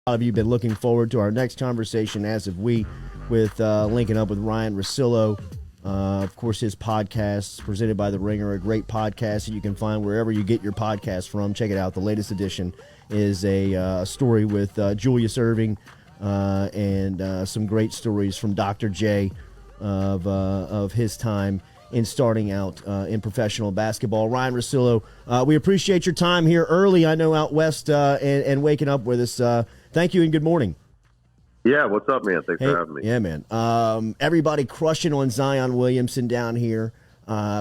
lot of you have been looking forward to our next conversation, as have we, with linking up with Ryen Russillo. Of course, his podcast presented by The Ringer, a great podcast that you can find wherever you get your podcast from. Check it out. The latest edition is a story with Julius Erving and some great stories from Dr. J of his time in starting out in professional basketball. Ryen Russillo, we appreciate your time here early, I know, out west and waking up with us. Thank you and good morning. Yeah, what's up, man? Thanks for having me. Yeah, man. Everybody crushing on Zion Williamson down here.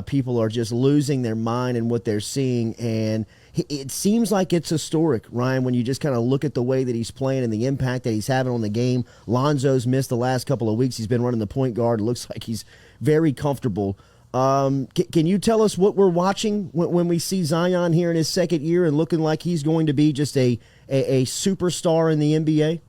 People are just losing their mind in what they're seeing, and it seems like it's historic, Ryan, when you just kind of look at the way that he's playing and the impact that he's having on the game. Lonzo's missed the last couple of weeks. He's been running the point guard. It looks like he's very comfortable. Can you tell us what we're watching when we see Zion here in his second year and looking like he's going to be just a superstar in the NBA?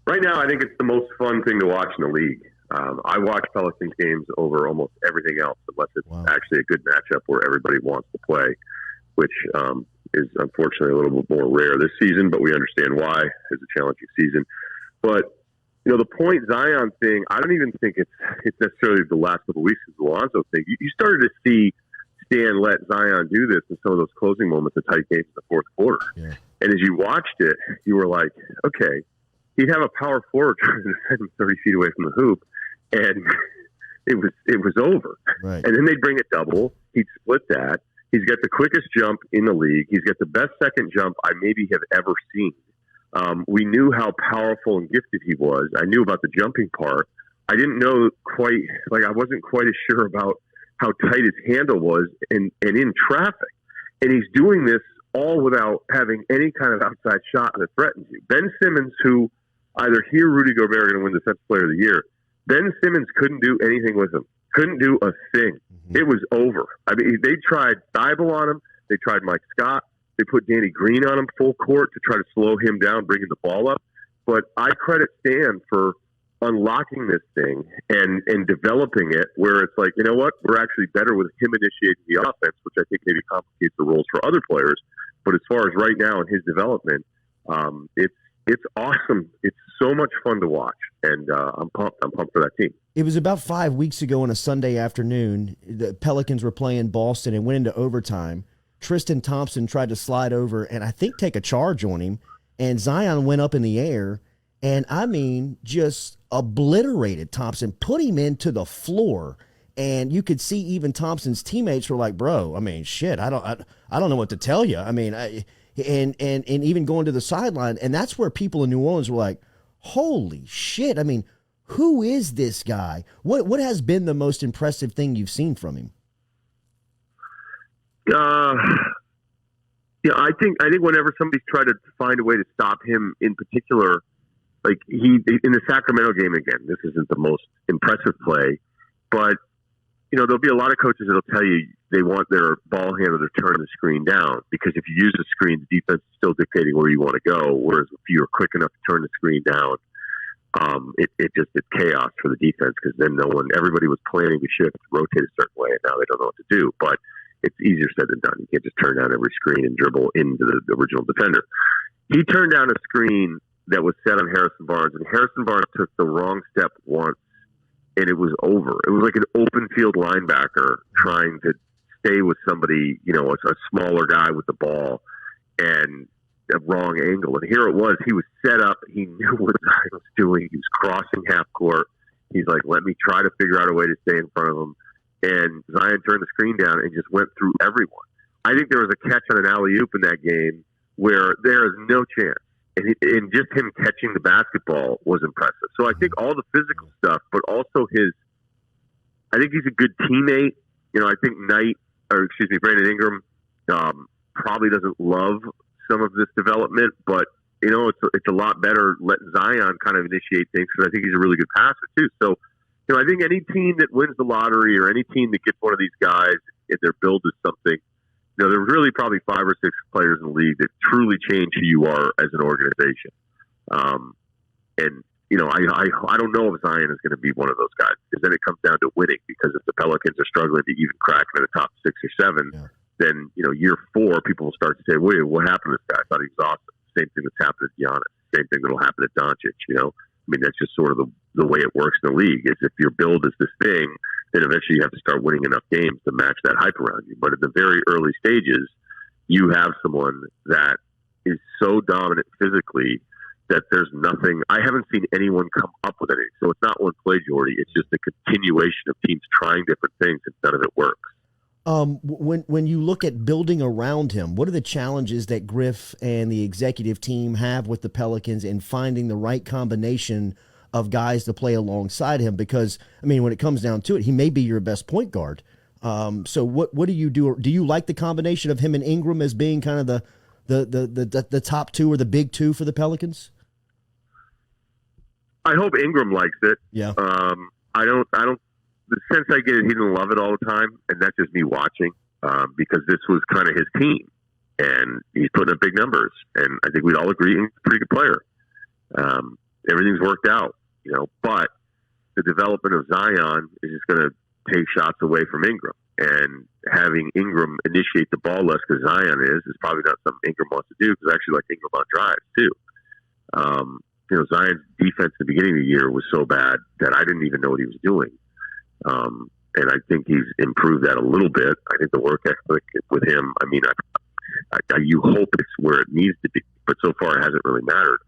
Right now, I think it's the most fun thing to watch in the league. I watch Pelicans games over almost everything else, unless it's actually a good matchup where everybody wants to play, which is unfortunately a little bit more rare this season, but we understand why. It's a challenging season. But, you know, the point Zion thing, I don't even think it's necessarily the last couple of weeks of the Lonzo thing. You started to see Stan let Zion do this in some of those closing moments of tight games in the fourth quarter. Yeah. And as you watched it, you were like, okay, he'd have a power forward trying to defend him 30 feet away from the hoop, and it was over. Right. And then they'd bring it double. He'd split that. He's got the quickest jump in the league. He's got the best second jump I maybe have ever seen. We knew how powerful and gifted he was. I knew about the jumping part. I didn't know quite, I wasn't quite as sure about how tight his handle was and in traffic. And he's doing this all without having any kind of outside shot that threatens you. Ben Simmons, who either he or Rudy Gobert are going to win Defensive Player of the Year, Ben Simmons couldn't do anything with him. Couldn't do a thing. Mm-hmm. It was over. I mean, they tried Thibault on him. They tried Mike Scott. They put Danny Green on him full court to try to slow him down, bringing the ball up. But I credit Stan for unlocking this thing and developing it where it's like, you know what, we're actually better with him initiating the offense, which I think maybe complicates the roles for other players. But as far as right now in his development, it's awesome. It's so much fun to watch, and I'm pumped. I'm pumped for that team. It was about 5 weeks ago on a Sunday afternoon. The Pelicans were playing Boston and went into overtime. Tristan Thompson tried to slide over and I think take a charge on him, and Zion went up in the air and, I mean, just obliterated Thompson, put him into the floor. And you could see even Thompson's teammates were like, bro, I mean, shit, I don't know what to tell you. I mean, and even going to the sideline, and that's where people in New Orleans were like, holy shit. I mean, who is this guy? What has been the most impressive thing you've seen from him? Yeah, I think whenever somebody's tried to find a way to stop him in particular, like in the Sacramento game again, this isn't the most impressive play, but you know, there'll be a lot of coaches that'll tell you they want their ball handler to turn the screen down, because if you use the screen, the defense is still dictating where you want to go. Whereas if you're quick enough to turn the screen down, it's chaos for the defense, because then everybody was planning to shift, rotate a certain way, and now they don't know what to do. But it's easier said than done. You can't just turn down every screen and dribble into the original defender. He turned down a screen that was set on Harrison Barnes, and Harrison Barnes took the wrong step once, and it was over. It was like an open field linebacker trying to stay with somebody, you know, a smaller guy with the ball, and a wrong angle. And here it was. He was set up. He knew what Zion was doing. He was crossing half court. He's like, let me try to figure out a way to stay in front of him. And Zion turned the screen down and just went through everyone. I think there was a catch on an alley-oop in that game where there is no chance. And just him catching the basketball was impressive. So I think all the physical stuff, but also I think he's a good teammate. You know, I think Brandon Ingram probably doesn't love some of this development, but you know, it's a lot better letting Zion kind of initiate things, because I think he's a really good passer too. So, you know, I think any team that wins the lottery or any team that gets one of these guys and their build is something, you know, there's really probably 5 or 6 players in the league that truly change who you are as an organization. And, you know, I don't know if Zion is going to be one of those guys, because then it comes down to winning, because if the Pelicans are struggling to even crack into the top 6 or 7, then, you know, year 4, people will start to say, wait, what happened to this guy? I thought he was awesome. Same thing that's happened to Giannis. same thing that'll happen to Doncic, you know? I mean, that's just sort of the way it works in the league. Is if your build is this thing, then eventually you have to start winning enough games to match that hype around you. But at the very early stages, you have someone that is so dominant physically that there's nothing. I haven't seen anyone come up with anything. So it's not one play, Jordy. It's just a continuation of teams trying different things, and none of it works. When you look at building around him, what are the challenges that Griff and the executive team have with the Pelicans in finding the right combination of guys to play alongside him? Because, I mean, when it comes down to it, he may be your best point guard. So what do you do? Do you like the combination of him and Ingram as being kind of the top two or the big two for the Pelicans? I hope Ingram likes it. Yeah. I don't. The sense I get is he didn't love it all the time, and that's just me watching because this was kind of his team, and he's putting up big numbers, and I think we'd all agree he's a pretty good player. Everything's worked out, you know, but the development of Zion is just going to take shots away from Ingram, and having Ingram initiate the ball less because Zion is probably not something Ingram wants to do, because I actually like Ingram on drives too. You know, Zion's defense at the beginning of the year was so bad that I didn't even know what he was doing. And I think he's improved that a little bit. I think the work ethic with him, I mean, you hope it's where it needs to be, but so far it hasn't really mattered.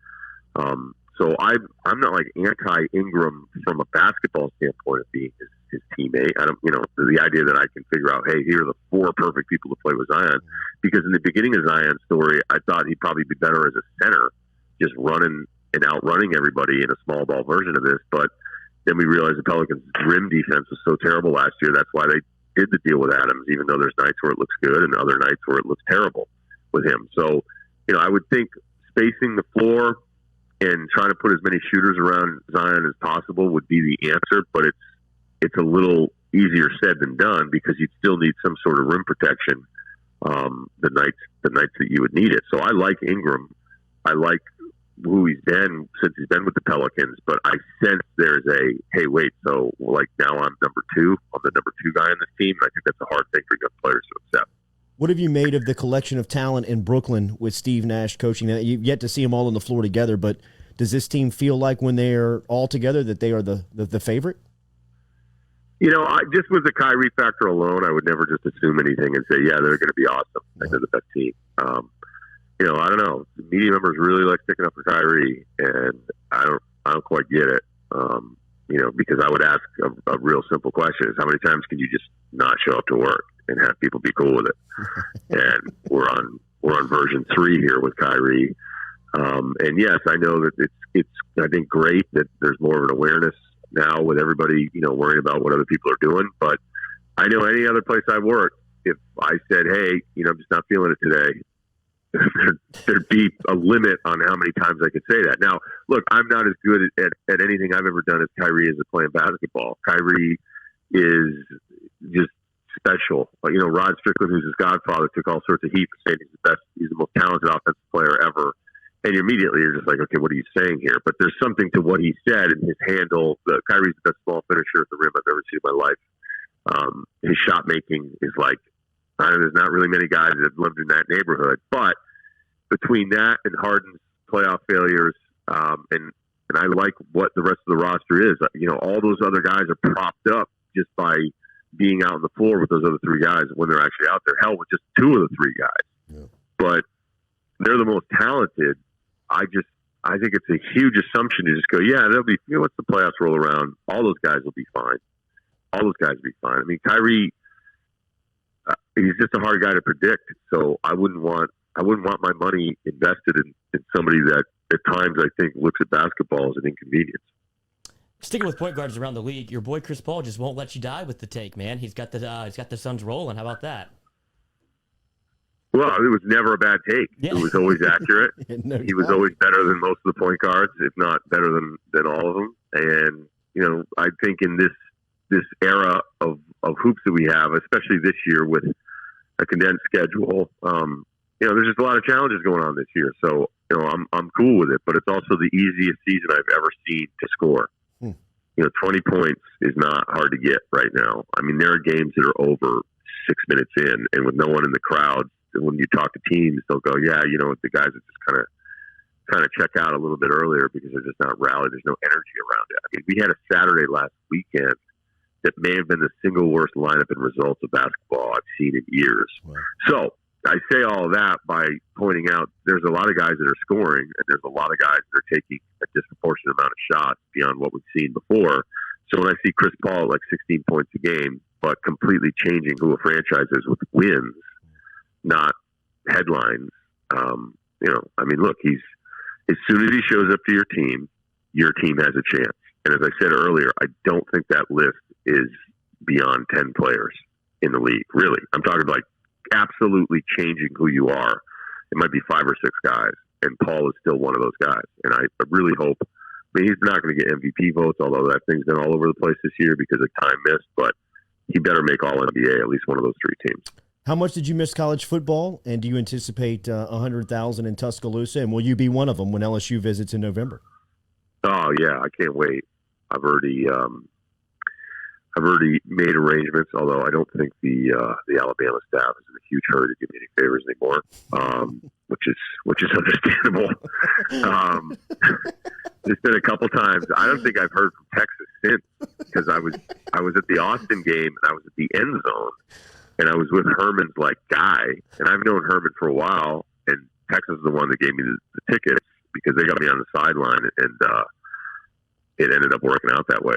So I'm not like anti-Ingram from a basketball standpoint of being his teammate. I don't, you know, the idea that I can figure out, hey, here are the four perfect people to play with Zion, because in the beginning of Zion's story, I thought he'd probably be better as a center, just running and outrunning everybody in a small ball version of this, but then we realized the Pelicans' rim defense was so terrible last year. That's why they did the deal with Adams, even though there's nights where it looks good and other nights where it looks terrible with him. So, you know, I would think spacing the floor and trying to put as many shooters around Zion as possible would be the answer, but it's a little easier said than done, because you'd still need some sort of rim protection the nights that you would need it. So I like Ingram. I like who he's been since he's been with the Pelicans, but I sense there's hey, wait, so like now I'm number two. I'm the number two guy on this team. I think that's a hard thing for young players to accept. What have you made of the collection of talent in Brooklyn with Steve Nash coaching? You've yet to see them all on the floor together, but does this team feel like when they're all together that they are the favorite? You know, just with the Kyrie factor alone, I would never just assume anything and say, yeah, they're going to be awesome. I they're the best team. You know, I don't know. The media members really like sticking up for Kyrie, and I don't quite get it. You know, because I would ask a real simple question: is how many times can you just not show up to work and have people be cool with it? And we're on version 3 here with Kyrie. And yes, I know that it's I think great that there's more of an awareness now with everybody, you know, worrying about what other people are doing. But I know any other place I work, if I said, hey, you know, I'm just not feeling it today, there'd be a limit on how many times I could say that. Now, look, I'm not as good at anything I've ever done as Kyrie is at playing basketball. Kyrie is just special. You know, Rod Strickland, who's his godfather, took all sorts of heat for saying he's the most talented offensive player ever. And immediately you're just like, okay, what are you saying here? But there's something to what he said and his handle. Kyrie's the best small finisher at the rim I've ever seen in my life. His shot making is like, there's not really many guys that have lived in that neighborhood. But between that and Harden's playoff failures, and I like what the rest of the roster is, you know, all those other guys are propped up just by being out on the floor with those other 3 guys when they're actually out there. Hell, with just 2 of the 3 guys. Yeah. But they're the most talented. I think it's a huge assumption to just go, yeah, they'll be, you know, once the playoffs roll around, all those guys will be fine. All those guys will be fine. I mean, Kyrie, he's just a hard guy to predict. So I wouldn't want my money invested in somebody that at times I think looks at basketball as an inconvenience. Sticking with point guards around the league, your boy Chris Paul just won't let you die with the take, man. He's got the Suns rolling. How about that? Well, it was never a bad take. Yeah. It was always accurate. He was always better than most of the point guards, if not better than all of them. And, you know, I think in this era of hoops that we have, especially this year with a condensed schedule, you know, there's just a lot of challenges going on this year. So, you know, I'm cool with it, but it's also the easiest season I've ever seen to score. You know, 20 points is not hard to get right now. I mean, there are games that are over 6 minutes in, and with no one in the crowd, when you talk to teams, they'll go, yeah, you know, the guys are just kind of kind of check out a little bit earlier because they're just not rallied. There's no energy around it. I mean, we had a Saturday last weekend that may have been the single worst lineup in results of basketball I've seen in years. Wow. So I say all of that by pointing out there's a lot of guys that are scoring, and there's a lot of guys that are taking a disproportionate amount of shots beyond what we've seen before. So when I see Chris Paul at like 16 points a game, but completely changing who a franchise is with wins, not headlines, I mean, look, as soon as he shows up to your team has a chance. And as I said earlier, I don't think that list is beyond 10 players in the league, really. I'm talking like absolutely changing who you are. It might be 5 or 6 guys, and Paul is still one of those guys. And I really hope, I mean, he's not going to get MVP votes, although that thing's been all over the place this year because of time missed, but he better make All-NBA, at least one of those 3 teams. How much did you miss college football, and do you anticipate 100,000 in Tuscaloosa, and will you be one of them when LSU visits in November? Oh, yeah, I can't wait. I've already made arrangements, although I don't think the Alabama staff is in a huge hurry to give me any favors anymore, which is understandable. There's been a couple times. I don't think I've heard from Texas since, because I was at the Austin game and I was at the end zone, and I was with Herman's guy, and I've known Herman for a while, and Texas is the one that gave me the tickets because they got me on the sideline, and it ended up working out that way,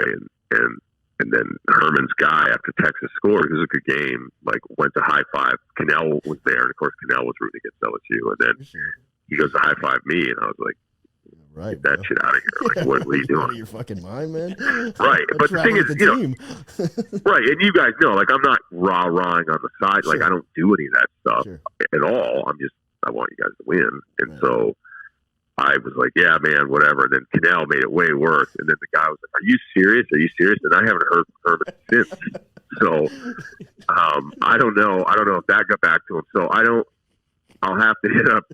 and then Herman's guy, after Texas scored, it was a good game, went to high five. Cannell was there, and of course Cannell was rooting against LSU, and then he goes to high five me, and I was like, right, get that shit out of here. What are you doing? Out of your fucking mind, man. Right. But the thing is, right, and you guys know, I'm not rah-rahing on the side. Sure. I don't do any of that stuff at all. I want you guys to win. And so I was like, yeah, man, whatever. And then Cannell made it way worse. And then the guy was like, are you serious? Are you serious? And I haven't heard from Herman since. So I don't know. I don't know if that got back to him. So I'll have to hit up,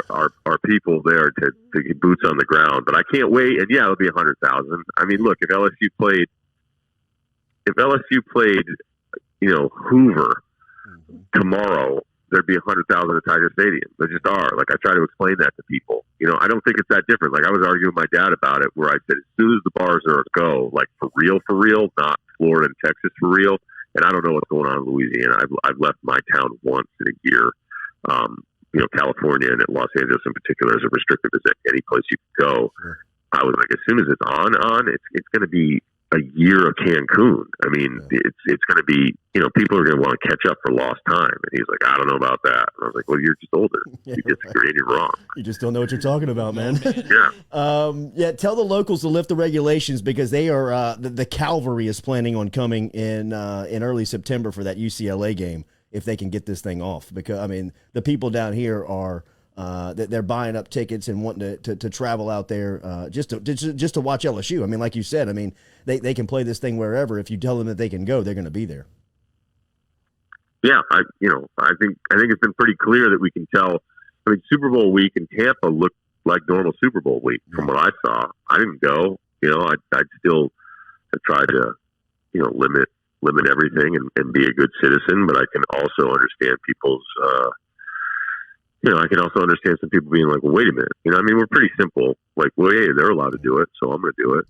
our people there to get boots on the ground. But I can't wait. And yeah, it'll be 100,000. I mean, look, if LSU played, Hoover tomorrow, there'd be 100,000 at Tiger Stadium. There just are. I try to explain that to people. I don't think it's that different. I was arguing with my dad about it, where I said, as soon as the bars are a go, for real, not Florida and Texas for real. And I don't know what's going on in Louisiana. I've left my town once in a year. California and Los Angeles in particular is as restrictive as any place you can go. Sure. I was like, as soon as it's on, it's going to be a year of Cancun. I mean, it's going to be, people are going to want to catch up for lost time. And he's like, I don't know about that. And I was like, well, you're just older. You disagree and you're wrong. You just don't know what you're talking about, man. Yeah. Tell the locals to lift the regulations, because they are, the cavalry is planning on coming in early September for that UCLA game, if they can get this thing off. Because, I mean, the people down here are, they're buying up tickets and wanting to travel out there just to watch LSU. I mean, like you said, I mean, they can play this thing wherever. If you tell them that they can go, they're going to be there. Yeah, I think it's been pretty clear that we can tell. I mean, Super Bowl week in Tampa looked like normal Super Bowl week from what I saw. I didn't go. I'd still try to limit everything and be a good citizen. But I can also understand people's. I can also understand some people being like, well, wait a minute. I mean, we're pretty simple. Well, hey, they're allowed to do it, so I'm going to do it.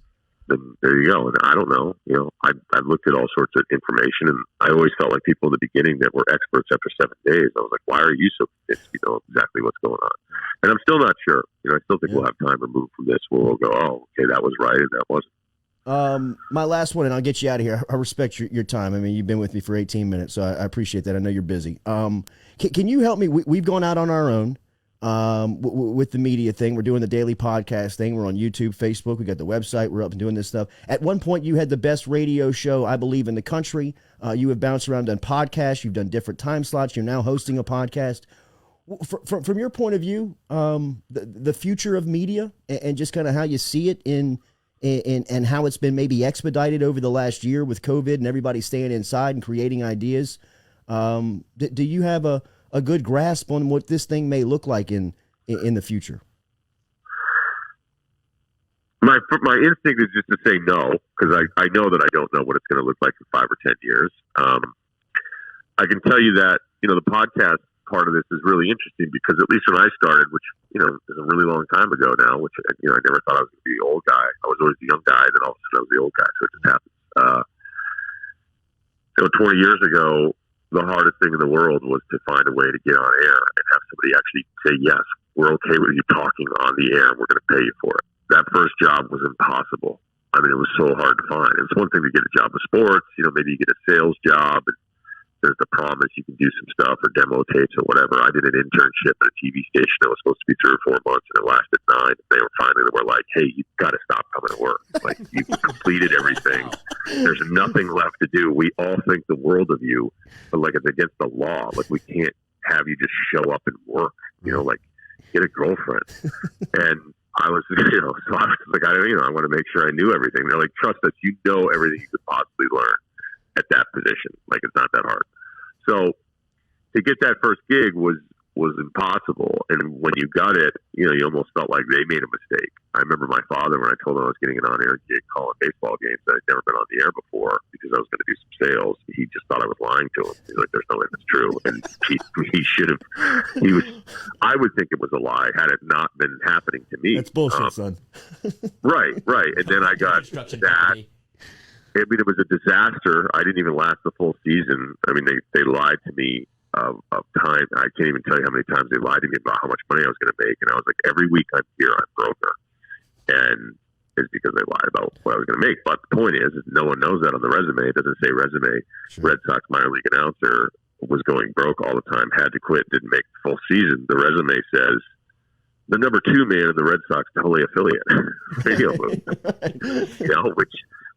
Then there you go. And I don't know. I've looked at all sorts of information, and I always felt like people at the beginning that were experts after 7 days. I was like, why are you so convinced you know exactly what's going on? And I'm still not sure. I still think we'll have time removed from this where we'll go, oh, okay, that was right and that wasn't. My last one, and I'll get you out of here. I respect your time. I mean, you've been with me for 18 minutes, so I appreciate that. I know you're busy. Can you help me? We've gone out on our own with the media thing. We're doing the daily podcast thing. We're on YouTube, Facebook. We got the website. We're up and doing this stuff. At one point, you had the best radio show, I believe, in the country. You have bounced around, done podcasts. You've done different time slots. You're now hosting a podcast. From your point of view, the future of media and just kind of how you see it and how it's been maybe expedited over the last year with COVID and everybody staying inside and creating ideas. Do you have a good grasp on what this thing may look like in the future? My instinct is just to say no, because I know that I don't know what it's going to look like in 5 or 10 years. I can tell you that, the podcast, part of this is really interesting because at least when I started, which, is a really long time ago now, which, I never thought I was going to be the old guy. I was always the young guy, then all of a sudden I was the old guy, so it just happens. 20 years ago, the hardest thing in the world was to find a way to get on air and have somebody actually say, yes, we're okay with you talking on the air and we're going to pay you for it. That first job was impossible. I mean, it was so hard to find. It's one thing to get a job in sports, maybe you get a sales job and there's the promise you can do some stuff or demo tapes or whatever. I did an internship at a TV station that was supposed to be 3 or 4 months and it lasted 9. They were like, hey, you've got to stop coming to work. Like, you've completed everything. There's nothing left to do. We all think the world of you, but like it's against the law. Like, we can't have you just show up and work, like get a girlfriend. And I was, so I was like, I want to make sure I knew everything. They're like, trust us, you know everything you could possibly learn at that position. Like, it's not that hard. So to get that first gig was impossible. And when you got it, you almost felt like they made a mistake. I remember my father, when I told him I was getting an on-air gig calling baseball games that I'd never been on the air before because I was going to do some sales, he just thought I was lying to him. He's like, there's no way that's true. And he should have, I would think it was a lie had it not been happening to me. That's bullshit, son. Right. And then I got that. I mean, it was a disaster. I didn't even last the full season. I mean, they lied to me of time. I can't even tell you how many times they lied to me about how much money I was going to make. And I was like, every week I'm here, I'm broker. And it's because they lied about what I was going to make. But the point is no one knows that on the resume. It doesn't say resume. Sure. Red Sox minor league announcer was going broke all the time, had to quit, didn't make the full season. The resume says the number 2 man of the Red Sox totally affiliate radio booth.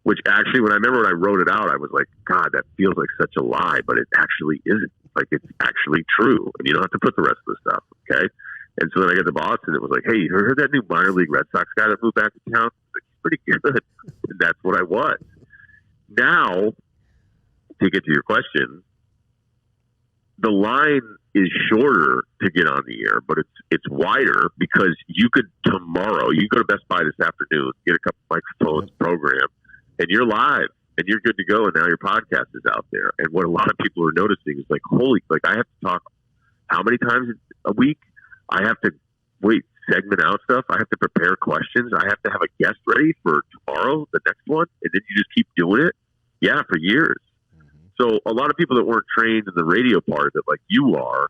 Which actually, when I wrote it out, I was like, God, that feels like such a lie, but it actually isn't. Like, it's actually true. And you don't have to put the rest of the stuff, okay? And so then I got to Boston. It was like, hey, you heard that new minor league Red Sox guy that moved back to town? Like, he's pretty good. And that's what I was. Now, to get to your question, the line is shorter to get on the air, but it's wider because you could tomorrow, you go to Best Buy this afternoon, get a couple microphones, program, and you're live and you're good to go. And now your podcast is out there. And what a lot of people are noticing is like, I have to talk how many times a week? I have to segment out stuff. I have to prepare questions. I have to have a guest ready for tomorrow, the next one. And then you just keep doing it. Yeah, for years. Mm-hmm. So a lot of people that weren't trained in the radio part of it, like you are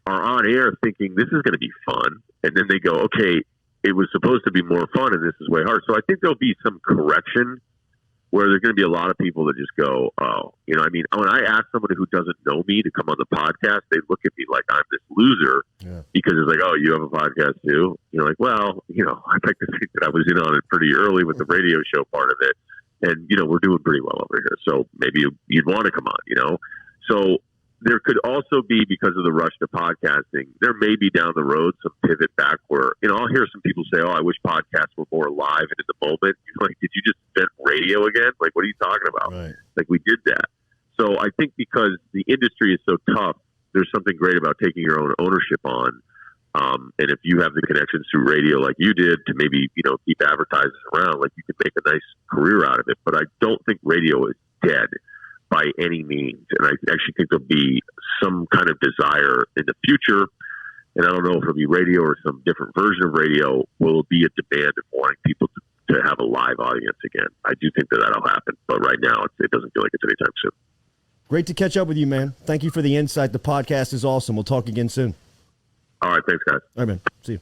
on air thinking this is going to be fun. And then they go, okay, it was supposed to be more fun and this is way hard. So I think there'll be some correction where there's going to be a lot of people that just go, oh, when I ask somebody who doesn't know me to come on the podcast, they look at me like I'm this loser because it's like, oh, you have a podcast too? You're like, well, I'd like to think that I was in on it pretty early with the radio show part of it. And, we're doing pretty well over here. So maybe you'd want to come on, So there could also be, because of the rush to podcasting, there may be down the road some pivot back where, I'll hear some people say, oh, I wish podcasts were more live and in the moment. Like, did you just invent radio again? Like, what are you talking about? Right. Like, we did that. So I think because the industry is so tough, there's something great about taking your own ownership on. And if you have the connections through radio like you did to maybe, keep advertisers around, like you could make a nice career out of it. But I don't think radio is dead by any means. And I actually think there'll be some kind of desire in the future. And I don't know if it'll be radio or some different version of radio, will be a demand of wanting people to have a live audience again. I do think that that'll happen. But right now, it doesn't feel like it's anytime soon. Great to catch up with you, man. Thank you for the insight. The podcast is awesome. We'll talk again soon. All right. Thanks, guys. All right, man. See you.